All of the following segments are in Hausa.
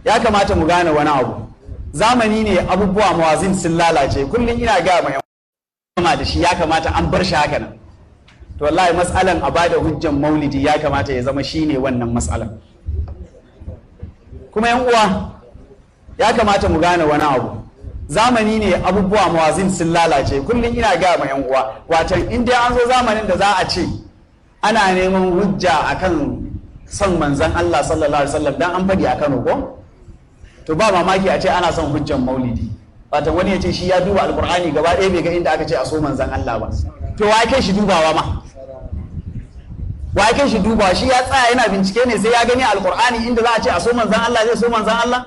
ya kamata mu gane wani abu. Zamani ne abubuwa mawazin sun lalace, kullum ina ga mai yawa da shi ya kamata an bar shi haka nan. To wallahi mas'alan a bada hujjan maulidi ya kamata ya zama shine wannan mas'alan. Kuma yan uwa ya kamata mu gane wani abu. Zamani ne abubuwa mawazin sun lalace, kullum ina ga mai yan uwa, watan in dai an zo zamanin da za a ce ana neman hujja akan son manzon Allah sallallahu alaihi wasallam dan an fadi a Kano ko, to ba mamaki a ce ana son hujjan maulidi. Watan wani ya ce shi ya duba alkur'ani gaba ɗaya bai ga inda aka ce a so manzon Allah ba, to wa kai shi dubawa ma, wa kai shi dubawa? Shi ya tsaya yana bincike ne sai ya gani alkur'ani inda za a ce a so manzon Allah zai so manzon Allah?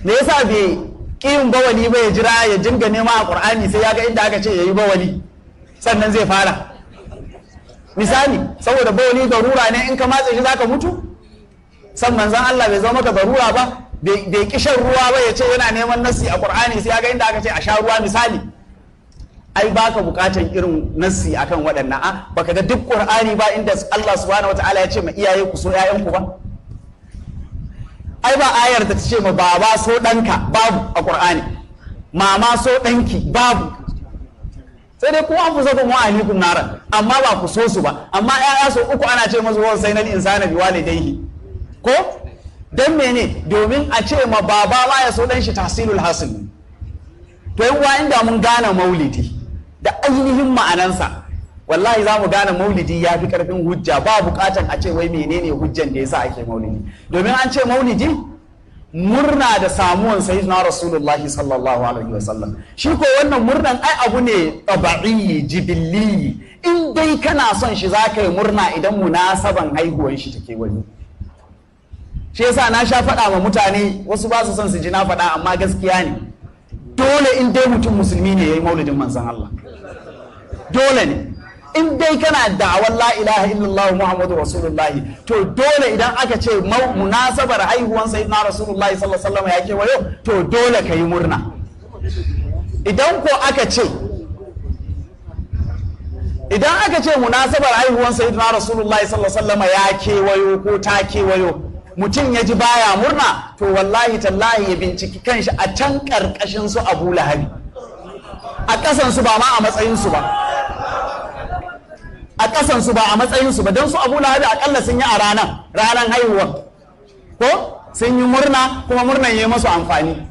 Me yasa bai ƙiyin bawali ba ya jira ya jinga nema a ƙur'ani sai ya ga inda aka ce ya yi bawali sannan zai fara? Misali, saboda bawali darura ne, in ka matse shi zaka mutu? San manzan Allah bai zama maka darura ba? Bai kishan ruwa ba ya ce yana neman nassi a ƙur'ani sai ya ga inda aka ce a sha ruwa misali? Ai baka bukatan irin nassi akan waɗannan. Baka ga duk ƙur'ani ba inda Allah subhanahu wataala ya ce ma iyaye ku so 'ya'yanku ba? Ai ba ayar da ta ce ma baba so ɗanka, babu a ƙur'ani. Mama so ɗanki, babu. Sai dai kuma an fi saka mu'alikun naran, amma ba ku so su ba. Amma 'ya'ya so uku ana ce masu wasu sai na insana bi walidaihi ko? Dan mene? Domin a ce ma baba ma ya so ɗan shi tahsilul hasil. To yan uwa, inda mun gane maulidi da ainihin ma'anansa, wallahi za mu gane maulidi ya fi karfin hujja. Ba bukatan a ce wai menene hujjan da yasa ake maulidi, domin an ce maulidi murna da samuwan sayyidina rasulullahi sallallahu alaihi wasallam. Shi ko wannan murnan ai abu ne tabi'i jibilli, in dai kana son shi za ka yi murna idan munasaban haihuwan shi take wani. Shi yasa na sha faɗa ma mutane, wasu ba su son su ji na faɗa, amma gaskiya ne, dole in dai mutum musulmi ne ya yi maulidin manzon Allah, dole ne. In dai kana da'awar la ilaha illallah Muhammadu Rasulullahi, to dole idan aka ce munasabar haihuwan sayyidina Rasulullahi sallallahu alaihi wasallam ya kewayo, to dole ka yi murna. Idan aka ce munasabar haihuwan sayyidina Rasulullahi sallallahu alaihi wasallam ya kewayo ko ta kewayo, mutum ya ji baya murna, to wallahi tallahi ya binciki kanshi a can karkashin su Abu Lahabi, a kasan su ba ma a matsayin su ba, a ƙasansu ba a matsayinsu ba, don su Abu Lahabi akalla sun yi a ranar haihuwa ko sun yi murna, kuma murnan ya yi masu amfani.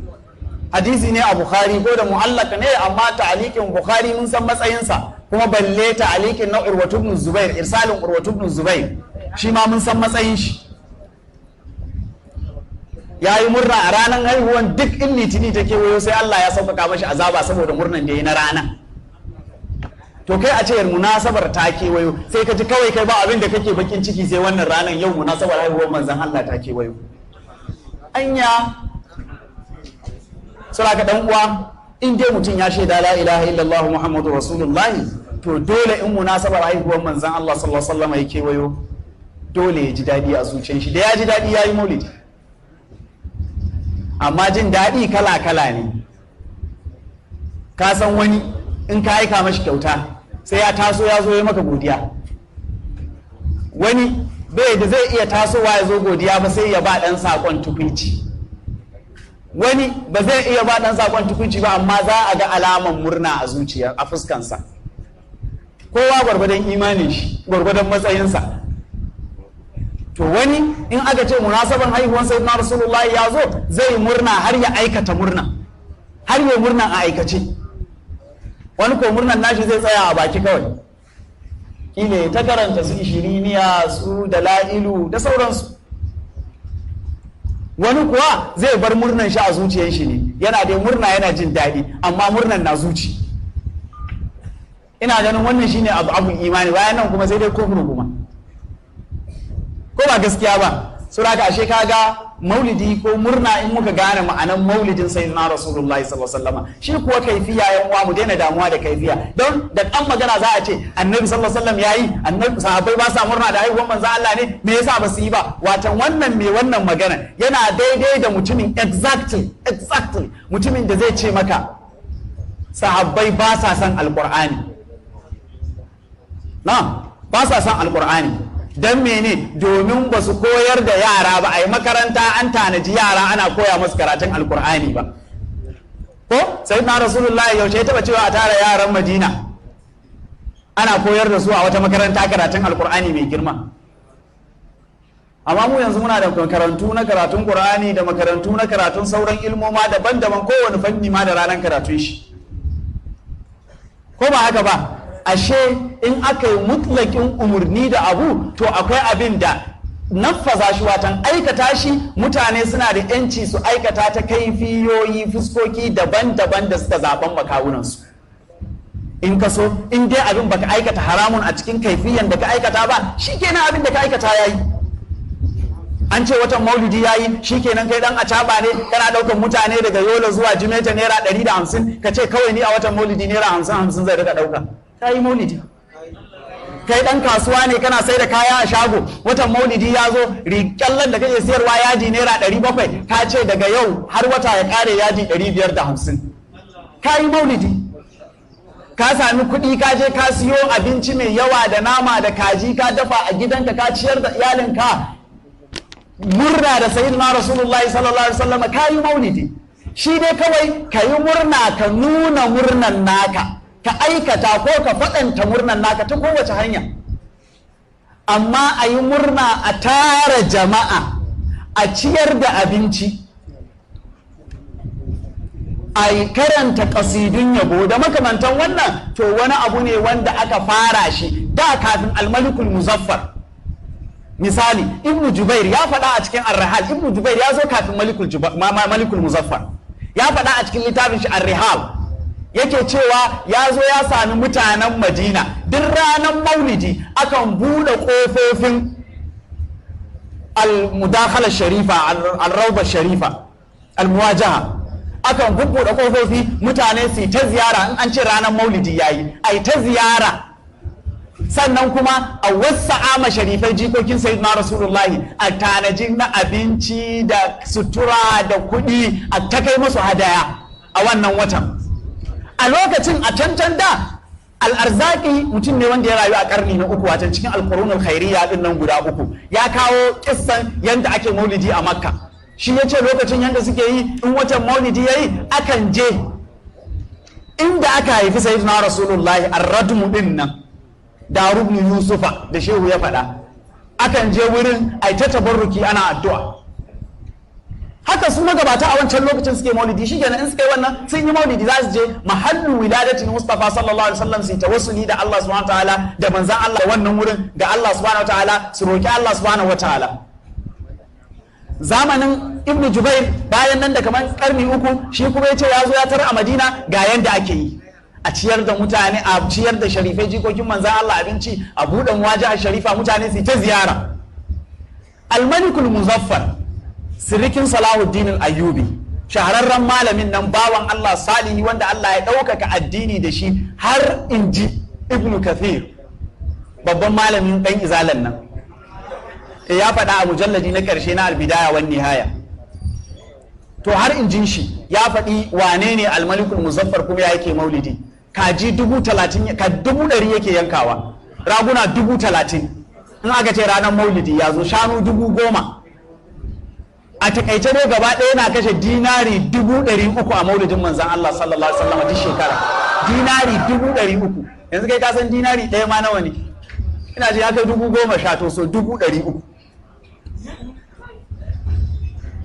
Hadisi ne a Bukhari ko da mu'allaka ne, amma ta'alikin Bukhari mun san matsayinsa, kuma balle ta'alikin na Urwatu ibn Zubair, irsalin Urwatu ibn Zubair, shi ma mun san matsayin shi. Ya yi murna a ranar haihuwan, duk in litini ta kewayo sai Allah ya sauƙaƙa mashi azaba saboda murnan da ya yi na rana. To kai a ce munasabar ta kewayo, sai ka ji kawai kai ba abin da kake bakin ciki sai wannan ranar, yau munasabar haihuwar manzon Allah ta kewayo. Anya sura ka dan uwa, in dai mutum ya shaida la ilaha illallah Muhammadu Rasulullahi, to dole in munasabar haihuwar manzon Allah sallallahu alaihi wasallam ya kewayo, dole ya ji daɗi a zuciyar shi. Da ya ji daɗi ya yi maulidi. Amma jin daɗi kala-kala ne. Ka san wani in ka aika mashi kyauta sai ya taso ya zo ya maka godiya. Wani bai da zai iya tasowa ya zo godiya ba sai ya ba ɗan saƙon tukunci. Wani ba zai iya ba ɗan saƙon tukunci ba, amma za a ga alaman murna a zuciya, a fuskansa. Kowa gwargwadon imanin shi, gwargwadon matsayinsa. To wani in aka ce munasaban haihuwan sayyidina Rasulullahi ya zo, zai murna har ya aikata murna, har ya murna a aikace. Wani ko murnan nashi zai tsaya a baki kawai, kile ta karanta su ishiriniya, su dala'ilu da sauransu. Wani kuwa zai bar murnan shi a zuciyar shi ne, yana dai murna, yana jin daɗi, amma murnan na zuci. Ina ganin wannan shine abun imani. Bayan nan kuma sai dai kufru kuma, ko ba gaskiya ba? Saboda ashe kaga maulidi ko murna, in muka gane ma'anan maulidin sayyidina Rasulullahi sallallahu alaihi wasallam, shi kuwa kaifiya, yan uwa mu daina damuwa da kaifiya. Don da kan magana za a ce annabi sallallahu alaihi wasallam yayi, annabi sahabbai ba sa murna da haihuwar manzo Allah ne, me yasa ba su yi ba? Watan wannan me wannan magana yana daidai da mutumin exactly mutumin da zai ce maka sahabbai ba sa san alqur'ani, na ba sa san alqur'ani, don mene? Domin ba su koyar da yara ba, a yi makaranta an tanaji yara ana koya musu karatun alkur'ani ba. Ko sai na rasulullahi yaushe ya taba cewa a tara yaran Madina ana koyar da su a wata makaranta karatun alkur'ani mai girma? Amma mu yanzu muna da makarantu na karatun Qur'ani da makarantu na karatun sauran ilmoma daban-daban, kowane fanni ma da ranar karatun shi, ko ba haka ba? Ashe in aka yi mutlakin umarni da abu, to akwai abin da nafaza shi, watan aikata shi mutane suna da yanci su aikata ta kaifiyoyi, fuskoki daban-daban da suka zaben makawunansu. In ka so, in dai abin baka aikata haramun a cikin kaifiyan da ka aikata ba, shi kenan abin da ka aikata ya yi. An ce watan maulidi ya yi, shi kenan kai dan acaba ne kana daukan mutane daga Yola zuwa Jimeta naira 150, ka ce kawai ni a watan maulidi naira 50 zai rika dauka. Ka yi maulidi. Kai dan kasuwa ne kana sai da kaya a shago, watan maulidi ya zo, riƙallan da kake sayarwa yadi naira 700, ka ce daga yau har wata ya kare yadi 550. Ka yi maulidi. Ka sami kuɗi ka je ka siyo abinci mai yawa da nama da kaji ka dafa a gidanka ka ciyar da iyalinka, murna da sayyidina rasulullahi sallallahu alaihi wasallam, ka yi maulidi. Shi dai kawai ka yi murna, ka nuna murnan naka, ka aikata ko ka faɗanta murnan naka ta kowace hanya. Amma a yi murna a tara jama'a, a ciyar da abinci, a yi karanta ƙasidun yabo da makamantan wannan, to wani abu ne wanda aka fara shi da kafin almalikul muzaffar. Misali, Ibn Jubair ya faɗa a cikin Ar-Rihal, Ibn Jubair ya zo kafin malikul muzaffar, ya faɗa a cikin littafin shi Ar-Rihal, yake cewa ya zo ya sami mutanen Madina duk ranar maulidi akan buɗe ƙofofin al-mudakhala sharifa, al-rawba sharifa, al-muwajaha, akan bubbuɗe ƙofofi mutane su yi ta ziyara in an ce ranar maulidi yayi, a yi ta ziyara. Sannan kuma a wasa'a ma sharifai jikokin sayyidina rasulullahi a tanaji na abinci da sutura da kuɗi a ta kai musu hadaya a wannan watan. A lokacin a cancan da al'arzaki mutum ne wanda ya rayu a karni na uku, watan cikin alqurunul khairiyya din nan guda uku, ya kawo kissan yadda ake maulidi a Makka. Shi ya ce lokacin yadda suke yi in watan maulidi ya yi, akan je inda aka haifi sayyidina rasulullahi ar-radmu din nan, Daru ibn Yusufa da shehu ya faɗa, akan je wurin ai ta tabarruki ana addu'a. Haka su magabata a wancan lokacin suke maulidi, shi kenan in suka yi wannan sun yi maulidi za su je mahallu wiladatin Mustafa sallallahu alaihi wasallam su yi tawassuli da Allah subhanahu wataala, da manzan Allah wannan wurin ga Allah subhanahu wataala, su roki Allah subhanahu wataala. Zamanin Ibn Jubair bayan nan da kamar karni uku, shi kuma ya ce ya zo ya tara a Madina ga yanda ake yi, a ciyar da mutane, a ciyar da sharifai jikokin manzan Allah abinci, a buɗe waje sharifa, mutane su ta ziyara. Al-Malikul Muzaffar, sirikin Salahuddin al-Ayyubi, shahararren malamin nan bawan Allah salihi wanda Allah ya ɗaukaka addini da shi, har inji Ibn Kathir, babban malamin ɗan izalan nan, ya faɗa a mujalladi na ƙarshe na Al-Bidaya wan Nihaya. To har injin shi ya faɗi wane ne Al-Malikul Muzaffar kuma ya yake maulidi. Kaji 30,000, ka 100,000 yake yankawa, raguna 30,000 in aka ce ranar maulidi ya zo, shanu 10,000. A takaice ne gaba ɗaya na kashe dinari 300,000 a maulidin manzan Allah sallallahu alaihi wasallam duk shekara. Dinari 300,000. Yanzu kai ka san dinari ɗaya ma nawa ne? Ina ce ya kai 10,000 to so 300,000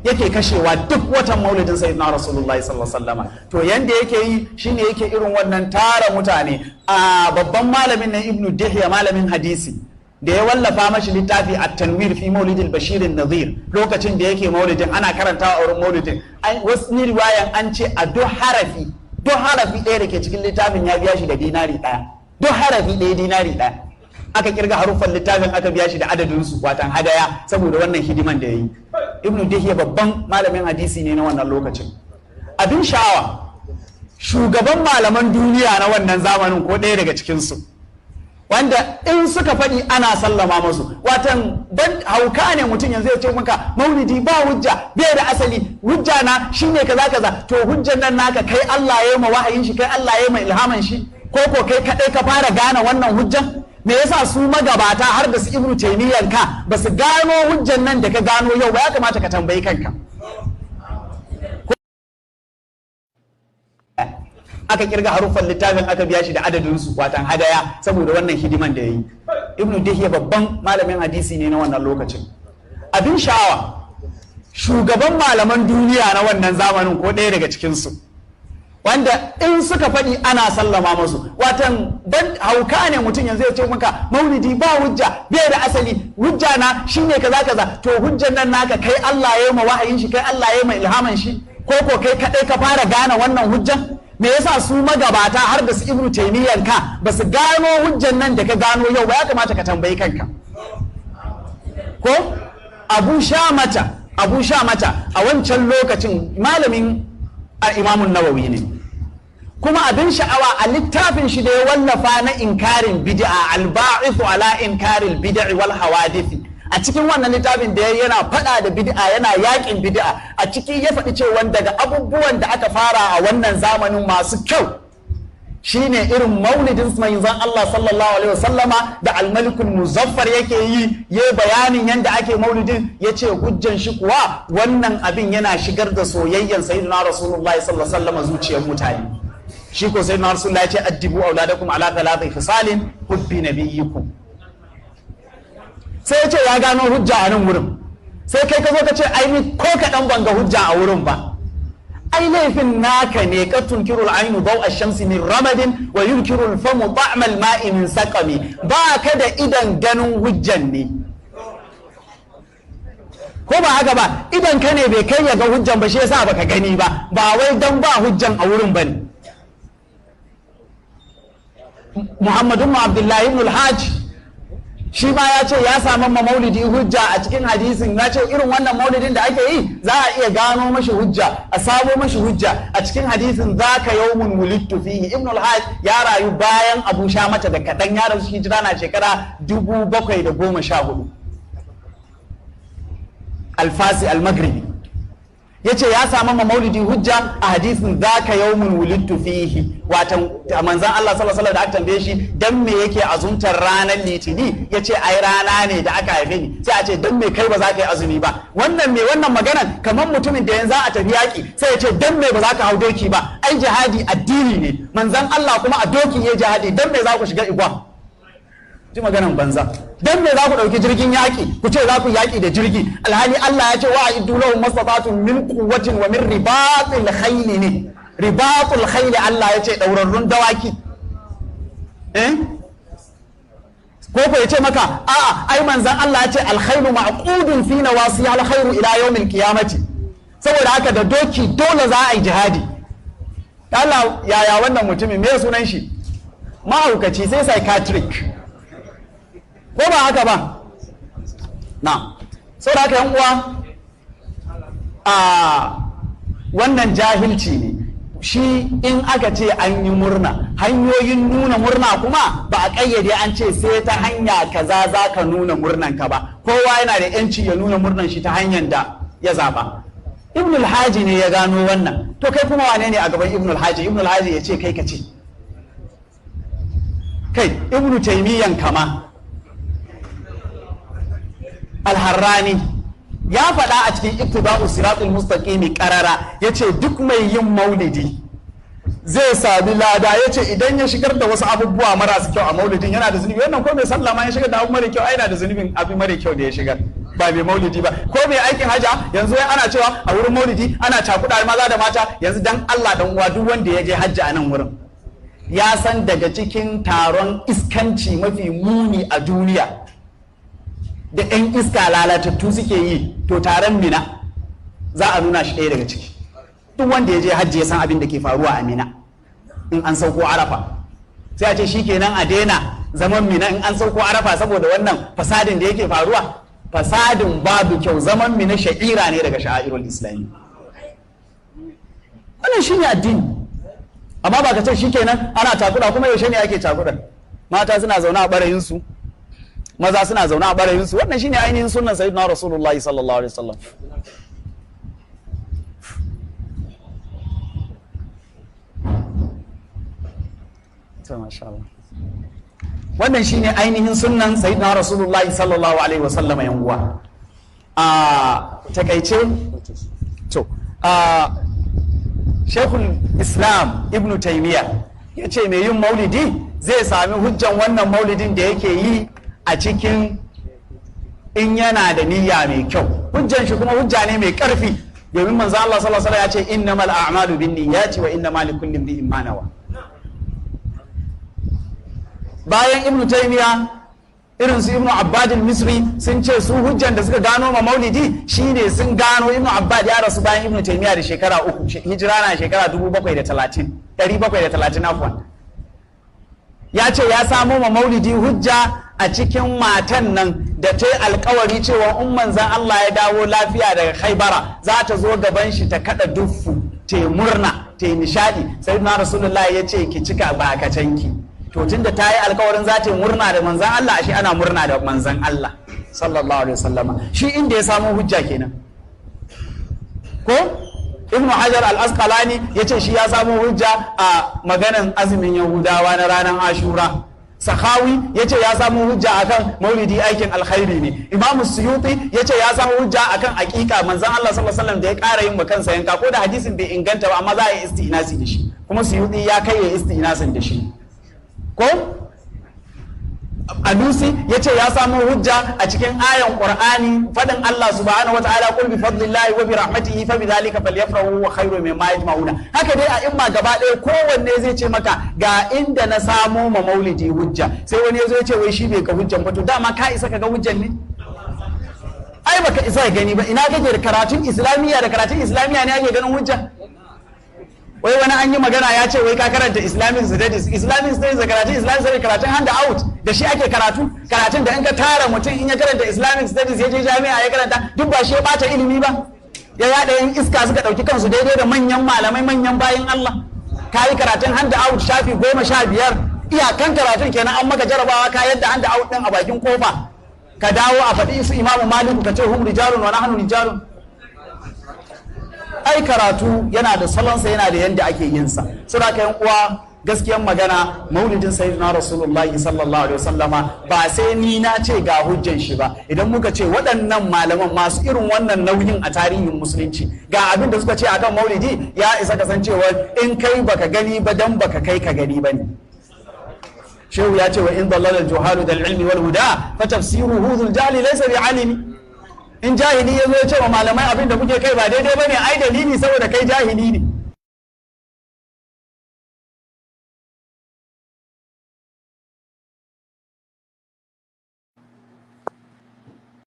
yake kashewa duk watan maulidin sayyidina rasulullahi sallallahu alaihi wasallam. To yanda yake yi shine yake irin wannan tara mutane. A babban malamin nan Ibn Dihya, malamin hadisi, da ya wallafa mashi littafi at-tanwir fi maulidil bashir an-nadhir, lokacin da yake maulidin ana karantawa a wurin maulidin, wasu ni riwayan an ce a duk harafi ɗaya da ke cikin littafin ya biya shi da dinari ɗaya, duk harafi ɗaya dinari ɗaya. Aka kirga haruffan littafin aka biya shi da adadinsu, watan hadaya, saboda wannan hidiman da ya yi. Ibn Dihya babban malamin hadisi ne na wannan lokacin. Abin sha'awa, shugaban malaman duniya na wannan zamanin ko ɗaya daga cikinsu, wanda in suka faɗi ana sallama masu, watan ban hauka ne mutum yanzu ya ce maka maulidi ba hujja, bai da asali, hujja na shine kaza kaza. To hujjan nan naka kai Allah ya yi ma wahayin shi, kai Allah ya yi ma ilhaman shi, ko kai kadai ka fara gane wannan hujjan? me yasa su magabata har da su Ibn Taymiyyah ka ba su gano hujjan nan da ka gano yau ba? Ya kamata ka tambayi kanka. Aka kirga haruffan littafin aka biya shi da adadinsu, watan hadaya, saboda wannan hidiman da ya yi. Ibn Dihya babban malamin hadisi ne na wannan lokacin. Abin sha'awa, shugaban malaman duniya na wannan zamanin ko ɗaya daga cikinsu, wanda in suka faɗi ana sallama masu, watan ban hauka ne mutum yanzu ya ce maka maulidi ba hujja, bai da asali, hujja na shine kaza kaza. To hujjan nan naka kai Allah ya yi ma wahayin shi, kai Allah ya yi ma ilhaman shi, ko kai kadai ka fara gane wannan hujjan? Me yasa su magabata har da su Ibn Taymiyyah ka ba su gano hujjan nan da ka gano yau ba? Ya kamata ka tambayi kanka. Ko Abu Shamata a wancan lokacin malamin Imam Nawawi ne, kuma abin sha'awa a littafin shi da ya wallafa na inkarin bid'a, al-ba'ithu ala inkaril bid'i wal hawadithi, a cikin wannan littafin da yana faɗa da bid'a, yana yakin bid'a, a ciki ya faɗi cewa daga abubuwan da aka fara a wannan zamanin masu kyau shine irin maulidin manzon Allah sallallahu alaihi wasallama da al-malikul muzaffar yake yi, ya bayanin yanda ake maulidin, ya ce hujjan shi kuwa wannan abin yana shigar da soyayyan sayyidina rasulullahi sallallahu alaihi wasallama zuciyar mutane. Shi ko sayyidina rasulullahi ya ce addibu auladakum ala thalathi fisalin hubbi nabiyyikum. Sai ya ce ya gano hujja a nan wurin, sai kai ka zo ka ce ai ni ko kaɗan ban ga hujja a wurin ba. Ai laifin naka ne, ka tunkirul ainu daw ash-shamsi min ramadin wa yunkiru al-famu ta'ma al-ma'i min saqami. Ba ka da idan ganin hujjan ne, ko ba haka ba? Idan ka ne bai kai ya ga hujjan ba, shi yasa baka gani ba, ba wai dan ba hujjan a wurin bane. Muhammadu ibn Abdullahi ibn al-Hajj shi ma ya ce ya samu maulidi hujja a cikin hadisin, ya ce irin wannan maulidin da ake yi za a iya gano mashi hujja, a samo mashi hujja a cikin hadisin zaka yawmun wulidtu fihi. Ibn al-Hajj ya rayu bayan Abu Shamata da kaɗan, ya rasu hijira na shekara 714. Al-Fasi al-Maghribi ya ce ya samu maulidi hujja a hadisin zaka yawmun wulidtu fihi, watan manzan Allah sallallahu alaihi wasallam da aka tambaye shi dan me yake azumtar ranar litini, ya ce ai rana ne da aka haife ni. Sai a ce dan me kai ba za ka yi azumi ba? Wannan maganan kamar mutumin da yanzu a tafi yaƙi sai ya ce dan me ba za ka hau doki ba? Ai jihadi addini ne, manzan Allah kuma a doki ya jihadi, dan me za ku shiga igwa? Ji maganan banza. Dan me za ku ɗauki jirgin yaƙi ku ce za ku yaƙi da jirgi, alhali Allah ya ce wa a'iddu lahum mastata'tum min quwwatin wa min ribatil khayli ne. Ribatul khayli Allah ya ce ɗaurarrun dawaki. Ko ya ce maka a'a ai manzan Allah ya ce alkhairu ma'qudun fi nawasi alkhairu ila yawmil qiyamati, saboda haka da doki dole za a yi jihadi. Allah yaya wannan mutumin me sunan shi? Mahaukaci, sai psychiatric, ko ba haka ba? Na saboda haka yan uwa, a wannan jahilci ne. Shi in aka ce an yi murna, hanyoyin nuna murna kuma ba a ƙayyade an ce sai ta hanya kaza za ka nuna murnan ka ba. Kowa yana da yanci ya nuna murnan shi ta hanyar da ya zaba. Ibn al-Haji ne ya gano wannan, to kai kuma wane ne a gaban Ibn al-Haji? Ibn al-Haji ya ce kai ka ce, kai Ibn Taymiyyan kama al-Harrani ya faɗa a cikin iktida'u siratul mustaqimi qarara, yace duk mai yin maulidi zai sami lada, yace idan ya shigar da wasu abubuwa marasu kyau a maulidin yana da zunubi. Wannan ko mai sallah ma ya shigar da abu mara kyau ai yana da zunubin abu mara kyau da ya shigar, ba mai maulidi ba. Ko mai aikin haja yanzu ana cewa a wurin maulidi ana cakuɗa maza da mata. Yanzu dan Allah dan uwa, duk wanda ya je hajji a nan wurin ya san daga cikin taron iskanci mafi muni a duniya da 'yan iska lalatattu suke yi, to taron Mina za a nuna shi ɗaya daga ciki. Duk wanda ya je hajji ya san abin da ke faruwa a Mina in an sauko Arafa. Sai a ce shi kenan a daina zaman Mina in an sauko Arafa saboda wannan fasadin da yake faruwa. Fasadin babu kyau, zaman Mina sha'ira ne daga sha'irul Islami. Wannan shi ne addini. Amma ba ka ce shi kenan ana takuda, kuma yaushe ne ake takuda? Mata suna zaune a ɓarayinsu, maza suna zaune a ɓarayinsu. Wannan shine ainihin sunan sayyidina Rasulullahi sallallahu alaihi wasallam. To masha Allah. wannan shine ainihin sunnan sayyidina rasulullahi sallallahu alaihi wasallam yan uwa. A takaice to shekul islam ibn taymiya ya ce mai yin maulidi zai sami hujjan wannan maulidin da yake yi a cikin in yana da niyya mai kyau. Hujjan shi kuma hujja ne mai karfi, domin manzo Allah sallallahu alaihi wasallam ya ce innamal a'malu binniyati wa innamal likulli imrin ma nawa. Bayan ibn taymiya irin su ibn abbad al-misri sun ce su hujjan da suka gano ma maulidi shine sun gano ibn abbad ya rasu bayan ibn taymiya da shekara 3, hijira na shekara 730 afwan. Ya ce ya samo ma maulidi hujja a cikin matan nan da ta yi alkawari cewa in manzan Allah ya dawo lafiya daga Khaibara za ta zo gaban shi ta kada duffu, ta yi murna, ta yi nishadi. Sayyidina Rasulullah ya ce ki cika bakatanki. To tunda ta yi alkawarin za ta yi murna da manzan Allah, ashe ana murna da manzan Allah sallallahu alaihi wasallama. Shi inda ya samo hujja kenan. Ko Ibn Hajar al-Asqalani ya ce shi ya samo hujja a maganan azumin Yahudawa na ranar Ashura. Sakhawi ya ce ya samu hujja akan maulidi aikin alkhairi ne. Imam Suyuti ya ce ya samu hujja akan aqiqa manzon Allah sallallahu alaihi wasallam da ya ƙara yin kansa yanka, ko da hadisin bai inganta ba amma za a yi istinasi da shi, kuma Suyuti ya kai ya istinasin da shi. Ko Alusi ya ce ya samu hujja a cikin ayan Qur'ani fadin Allah subhanahu wataala qul bi fadlillahi wa bi rahmatihi fa bidhalika falyafrahu wa khairu mimma yajma'una. Haka dai a imma gaba ɗaya kowanne zai ce maka ga inda na samo ma maulidi hujja, sai wani ya zo ya ce wai shi bai ga hujjan ba. To dama ka isa ka ga hujjan ne? Ai baka isa gani ba. Ina kake da karatun islamiyya da ne ake ganin hujja? Wai wani an yi magana ya ce wai ka karanta Islamic studies da karatun Islamic studies, karatun hand out da shi ake karatun da in ka tara mutum in ya karanta Islamic studies ya je jami'a ya karanta, duk ba shi ya bata ilimi ba, ya yada yin iska suka dauki kansu daidai da manyan malamai manyan bayin Allah. Ka yi karatun hand out shafi 15, iyakan karatun kenan, an maka jarabawa ka yadda hand out din a bakin kofa, ka dawo a faɗi su Imamu Malik ka ce hum rijalun wa nahnu rijalun. Ai karatu yana da salonsa, yana da yadda ake yin sa. Saboda yan uwa, gaskiyan magana maulidin sayyidina rasulullahi sallallahu alaihi wasallama ba sai ni na ce ga hujjan shi ba. Idan muka ce waɗannan malaman masu irin wannan nauyin a tarihin musulunci ga abin da suka ce akan maulidi, ya isa kasancewa in kai baka gani ba dan baka kai ka gani ba ne. Shehu ya ce wa in dallala al-juhalu dal ilmi wal huda fa tafsiruhu dhul jahli laysa bi alimi. In jahili ya zo ya ce wa malamai abin da kuke kai ba daidai ba ne, ai dalili saboda kai jahili ne.